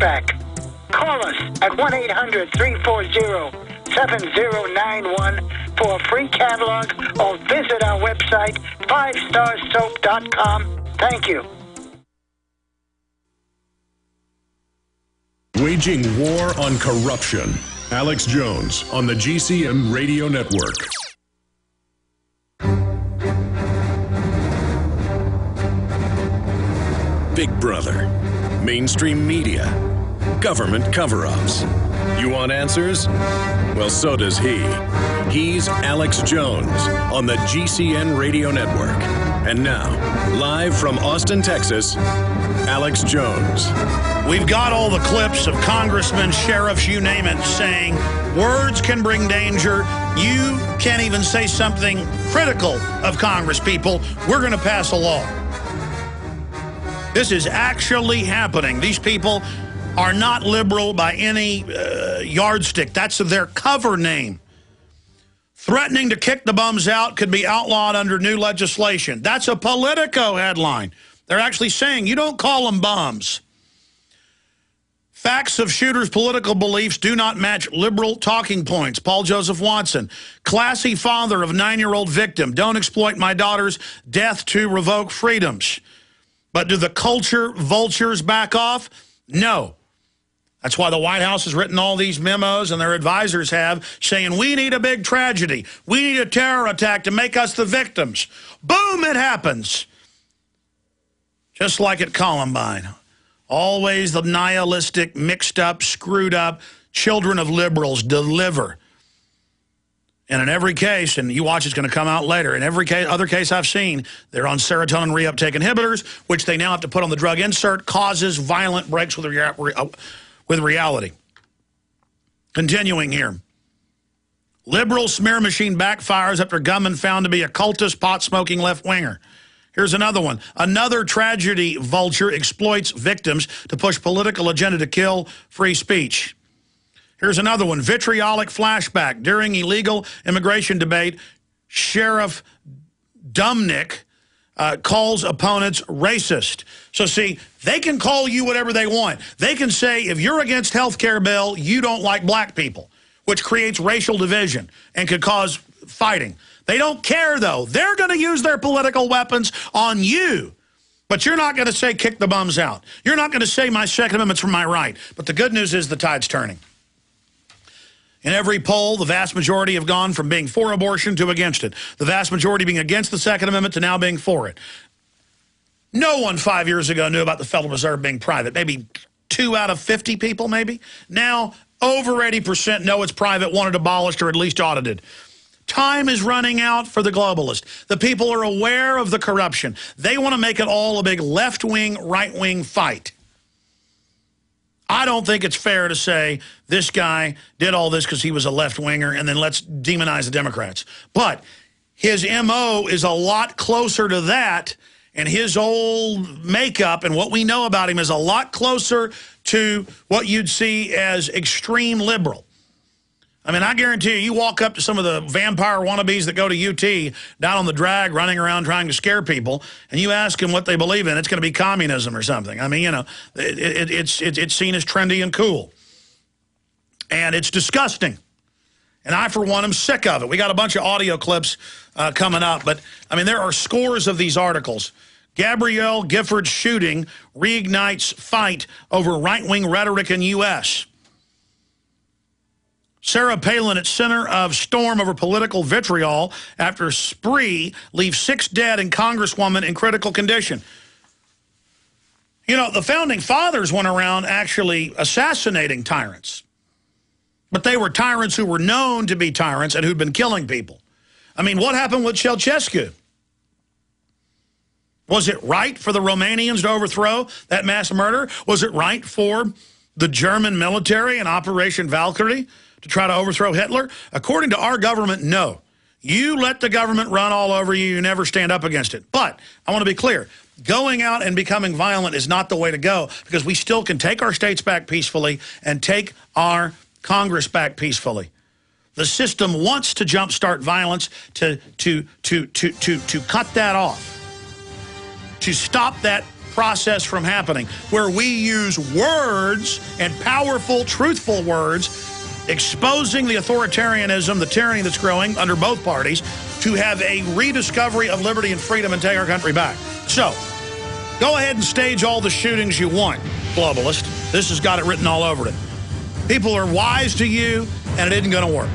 flashback. Call us at 1-800-340-7091 for a free catalog or visit our website, 5starsoap.com. Thank you. Waging war on corruption. Alex Jones on the GCN Radio Network. Big Brother, mainstream media, government cover-ups. You want answers? Well, so does he. He's Alex Jones on the GCN Radio Network. And now, live from Austin, Texas, Alex Jones. We've got all the clips of congressmen, sheriffs, you name it, saying words can bring danger. You can't even say something critical of Congress people. We're going to pass a law. This is actually happening. These people are not liberal by any yardstick. That's their cover name. Threatening to kick the bums out could be outlawed under new legislation. That's a Politico headline. They're actually saying you don't call them bums. Facts of shooter's political beliefs do not match liberal talking points. Paul Joseph Watson. Classy father of 9-year-old victim. Don't exploit my daughter's death to revoke freedoms. But do the culture vultures back off? No. That's why the White House has written all these memos, and their advisors have, saying we need a big tragedy. We need a terror attack to make us the victims. Boom, it happens. Just like at Columbine. Always the nihilistic, mixed up, screwed up children of liberals deliver. And in every case, and you watch it's going to come out later, in every case, other case I've seen, they're on serotonin reuptake inhibitors, which they now have to put on the drug insert, causes violent breaks with reality. Continuing here. Liberal smear machine backfires after gunman found to be a cultist, pot-smoking left-winger. Here's another one. Another tragedy vulture exploits victims to push political agenda to kill free speech. Here's another one. Vitriolic flashback. During illegal immigration debate, Sheriff Dumnick calls opponents racist. So see, they can call you whatever they want. They can say, if you're against health care bill, you don't like black people, which creates racial division and could cause fighting. They don't care, though. They're going to use their political weapons on you. But you're not going to say, kick the bums out. You're not going to say my Second Amendment's from my right. But the good news is the tide's turning. In every poll, the vast majority have gone from being for abortion to against it. The vast majority being against the Second Amendment to now being for it. No one 5 years ago knew about the Federal Reserve being private. Maybe 2 out of 50 people, maybe. Now, over 80% know it's private, want it abolished, or at least audited. Time is running out for the globalists. The people are aware of the corruption. They want to make it all a big left-wing, right-wing fight. I don't think it's fair to say this guy did all this because he was a left-winger and then let's demonize the Democrats. But his M.O. is a lot closer to that, and his old makeup and what we know about him is a lot closer to what you'd see as extreme liberal. I mean, I guarantee you walk up to some of the vampire wannabes that go to UT down on the drag running around trying to scare people, and you ask them what they believe in, it's going to be communism or something. I mean, you know, it's seen as trendy and cool. And it's disgusting. And I, for one, am sick of it. We got a bunch of audio clips coming up, but, I mean, there are scores of these articles. Gabrielle Gifford's shooting reignites fight over right-wing rhetoric in U.S., Sarah Palin at center of storm over political vitriol after spree leaves 6 dead and Congresswoman in critical condition. You know, the Founding Fathers went around actually assassinating tyrants. But they were tyrants who were known to be tyrants and who'd been killing people. I mean, what happened with Ceausescu? Was it right for the Romanians to overthrow that mass murder? Was it right for the German military and Operation Valkyrie to try to overthrow Hitler? According to our government, no. You let the government run all over you. You never stand up against it. But I want to be clear. Going out and becoming violent is not the way to go, because we still can take our states back peacefully and take our Congress back peacefully. The system wants to jumpstart violence to cut that off, to stop that process from happening, where we use words and powerful, truthful words, exposing the authoritarianism, the tyranny that's growing under both parties, to have a rediscovery of liberty and freedom and take our country back. So, go ahead and stage all the shootings you want, globalist. This has got it written all over it. People are wise to you, and it isn't going to work.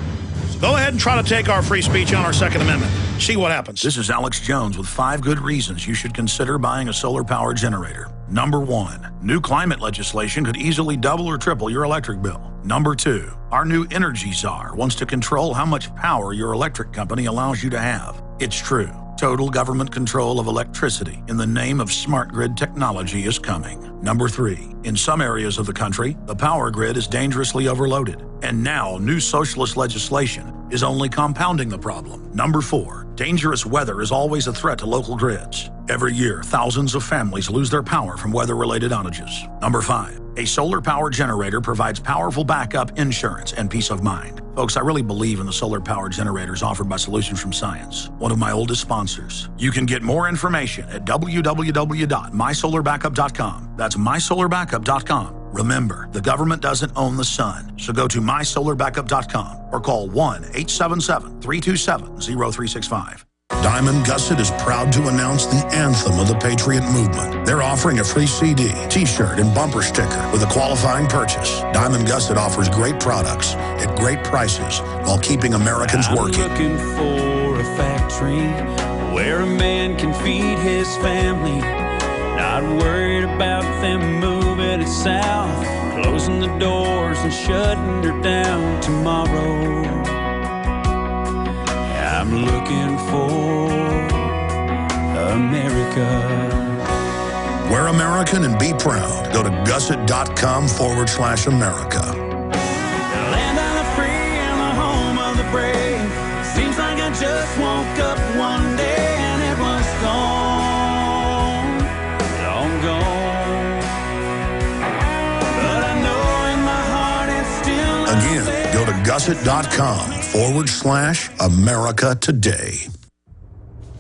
So go ahead and try to take our free speech on our Second Amendment. See what happens. This is Alex Jones with 5 good reasons you should consider buying a solar power generator. Number 1, new climate legislation could easily double or triple your electric bill. Number 2, our new energy czar wants to control how much power your electric company allows you to have. It's true. Total government control of electricity in the name of smart grid technology is coming. Number 3, in some areas of the country, the power grid is dangerously overloaded. And now, new socialist legislation is only compounding the problem. Number 4, dangerous weather is always a threat to local grids. Every year, thousands of families lose their power from weather-related outages. Number 5, a solar power generator provides powerful backup insurance and peace of mind. Folks, I really believe in the solar power generators offered by Solutions from Science, one of my oldest sponsors. You can get more information at www.mysolarbackup.com. That's mysolarbackup.com. Remember, the government doesn't own the sun, so go to mysolarbackup.com or call 1-877-327-0365. Diamond Gusset is proud to announce the anthem of the Patriot Movement. They're offering a free CD, T-shirt, and bumper sticker with a qualifying purchase. Diamond Gusset offers great products at great prices while keeping Americans working. I'm looking for a factory where a man can feed his family, not worried about them moving it south, closing the doors and shutting her down tomorrow. I'm looking for America. We're American and be proud. Go to gusset.com/America. The land of the free and the home of the brave. Seems like I just woke up one day and it was gone, long gone. But I know in my heart it's still Again, go to gusset.com/America today.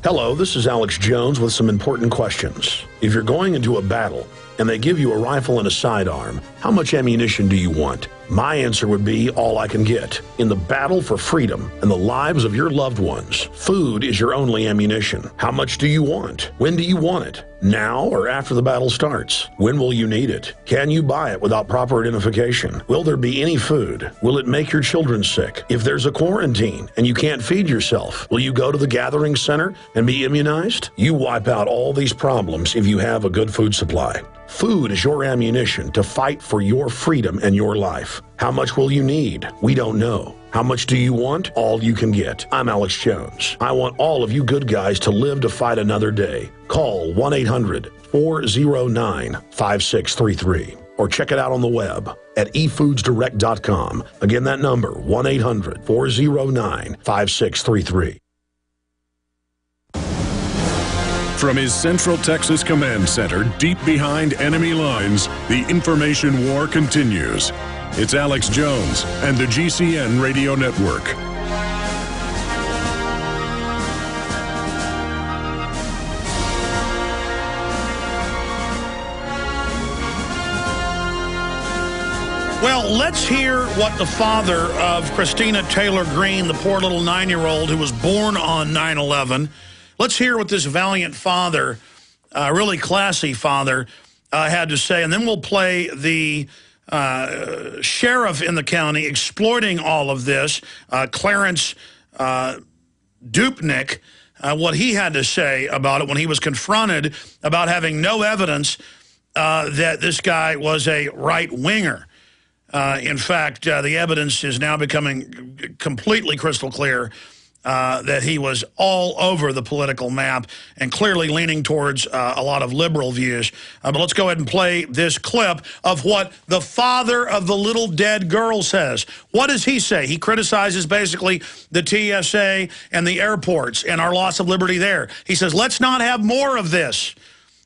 Hello, this is Alex Jones with some important questions. If you're going into a battle and they give you a rifle and a sidearm, how much ammunition do you want? My answer would be all I can get. In the battle for freedom and the lives of your loved ones, food is your only ammunition. How much do you want? When do you want it? Now or after the battle starts? When will you need it? Can you buy it without proper identification? Will there be any food? Will it make your children sick? If there's a quarantine and you can't feed yourself, will you go to the gathering center and be immunized? You wipe out all these problems if you have a good food supply. Food is your ammunition to fight for your freedom and your life. How much will you need? We don't know. How much do you want? All you can get. I'm Alex Jones. I want all of you good guys to live to fight another day. Call 1-800-409-5633 or check it out on the web at efoodsdirect.com. Again, that number, 1-800-409-5633. From his Central Texas Command Center, deep behind enemy lines, the information war continues. It's Alex Jones and the GCN Radio Network. Well, let's hear what the father of Christina Taylor Greene, the poor little 9-year-old who was born on 9/11, let's hear what this valiant father, really classy father, had to say. And then we'll play the sheriff in the county exploiting all of this, Clarence Dupnick, what he had to say about it when he was confronted about having no evidence that this guy was a right-winger. In fact, the evidence is now becoming completely crystal clear that he was all over the political map and clearly leaning towards a lot of liberal views. But let's go ahead and play this clip of what the father of the little dead girl says. What does he say? He criticizes basically the TSA and the airports and our loss of liberty there. He says, let's not have more of this.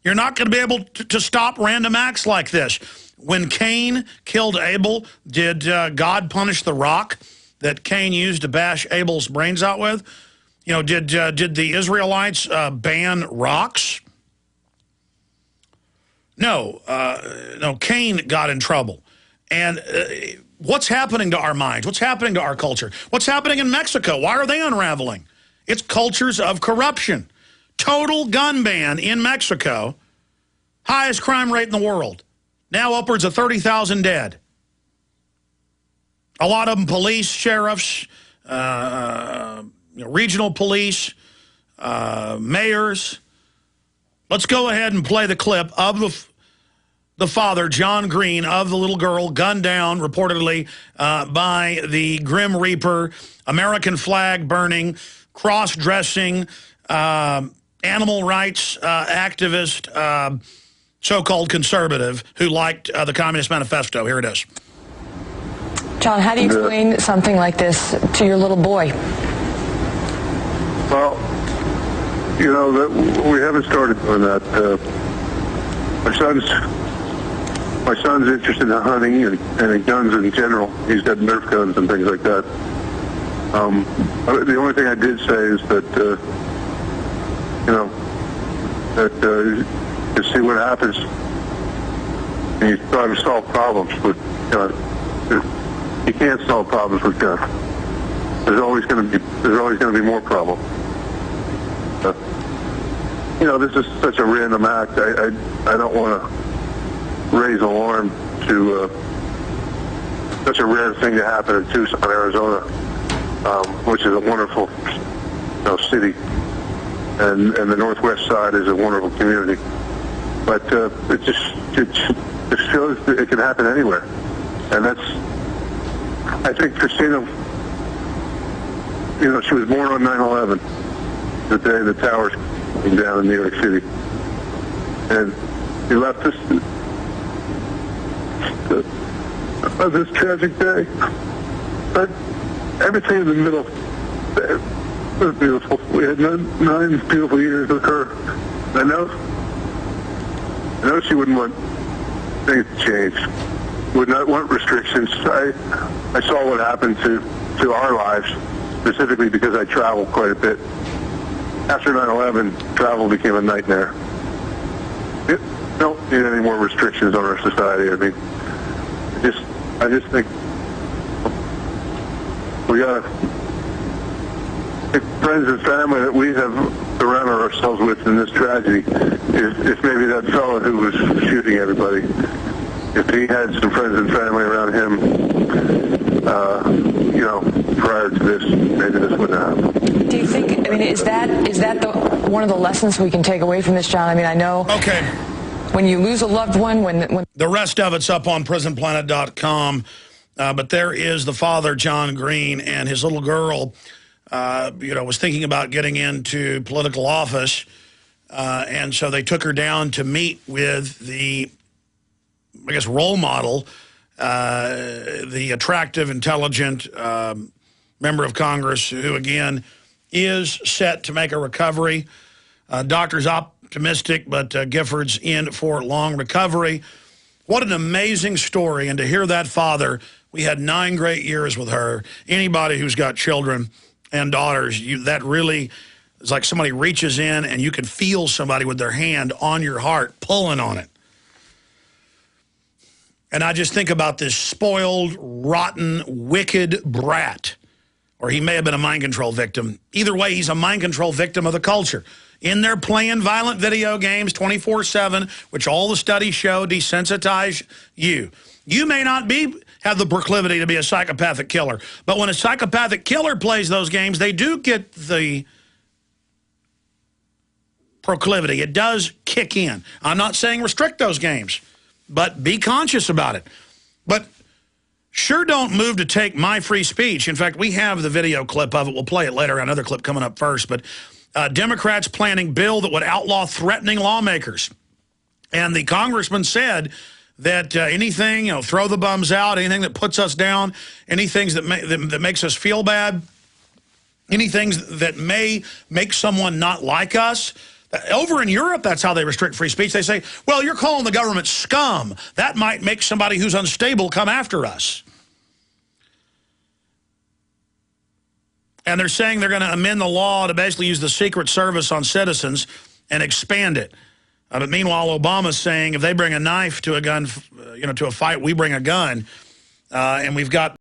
You're not going to be able to stop random acts like this. When Cain killed Abel, did God punish the rock that Cain used to bash Abel's brains out with? You know, did the Israelites ban rocks? No, Cain got in trouble. And what's happening to our minds? What's happening to our culture? What's happening in Mexico? Why are they unraveling? It's cultures of corruption. Total gun ban in Mexico. Highest crime rate in the world. Now upwards of 30,000 dead. A lot of them police, sheriffs, regional police, mayors. Let's go ahead and play the clip of the father, John Green, of the little girl gunned down, reportedly, by the Grim Reaper, American flag burning, cross-dressing, animal rights activist, so-called conservative, who liked the Communist Manifesto. Here it is. John, how do you explain something like this to your little boy? Well, you know, we haven't started doing that. My son's interested in hunting and in guns in general. He's got Nerf guns and things like that. The only thing I did say is that, you see what happens. And you try to solve problems, but you can't solve problems with guns. There's always going to be more problems. This is such a random act. I don't want to raise alarm to such a rare thing to happen in Tucson, Arizona, which is a wonderful city, and the Northwest side is a wonderful community. But it shows that it can happen anywhere, and I think Christina, she was born on 9/11, the day the towers came down in New York City, and he left us on this tragic day. But everything in the middle was beautiful. We had 9 beautiful years with her. I know she wouldn't want things to change, would not want restrictions. I saw what happened to our lives, specifically because I traveled quite a bit. After 9/11, travel became a nightmare. Don't need any more restrictions on our society. I mean, I just think we gotta pick friends and family that we have surrounded ourselves with in this tragedy. If maybe that fellow who was shooting everybody, if he had some friends and family around him, prior to this, maybe this wouldn't happen. Do you think, is that one of the lessons we can take away from this, John? I know. Okay. When you lose a loved one, when the rest of it's up on prisonplanet.com, but there is the father, John Green, and his little girl, was thinking about getting into political office, and so they took her down to meet with the, role model, the attractive, intelligent member of Congress who, again, is set to make a recovery. Doctors optimistic, but Gifford's in for long recovery. What an amazing story. And to hear that father, we had 9 great years with her. Anybody who's got children and daughters, that really is like somebody reaches in and you can feel somebody with their hand on your heart pulling on it. And I just think about this spoiled, rotten, wicked brat. Or he may have been a mind control victim. Either way, he's a mind control victim of the culture. In there playing violent video games 24/7, which all the studies show desensitize you. You may not have the proclivity to be a psychopathic killer, but when a psychopathic killer plays those games, they do get the proclivity. It does kick in. I'm not saying restrict those games, but be conscious about it. But sure don't move to take my free speech. In fact, we have the video clip of it. We'll play it later. Another clip coming up first. But Democrats planning bill that would outlaw threatening lawmakers. And the congressman said that anything, throw the bums out, anything that puts us down, anything that makes us feel bad, anything that may make someone not like us. Over in Europe, that's how they restrict free speech. They say, well, you're calling the government scum. That might make somebody who's unstable come after us. And they're saying they're going to amend the law to basically use the Secret Service on citizens and expand it. But meanwhile, Obama's saying if they bring a knife to a gun, to a fight, we bring a gun. And we've got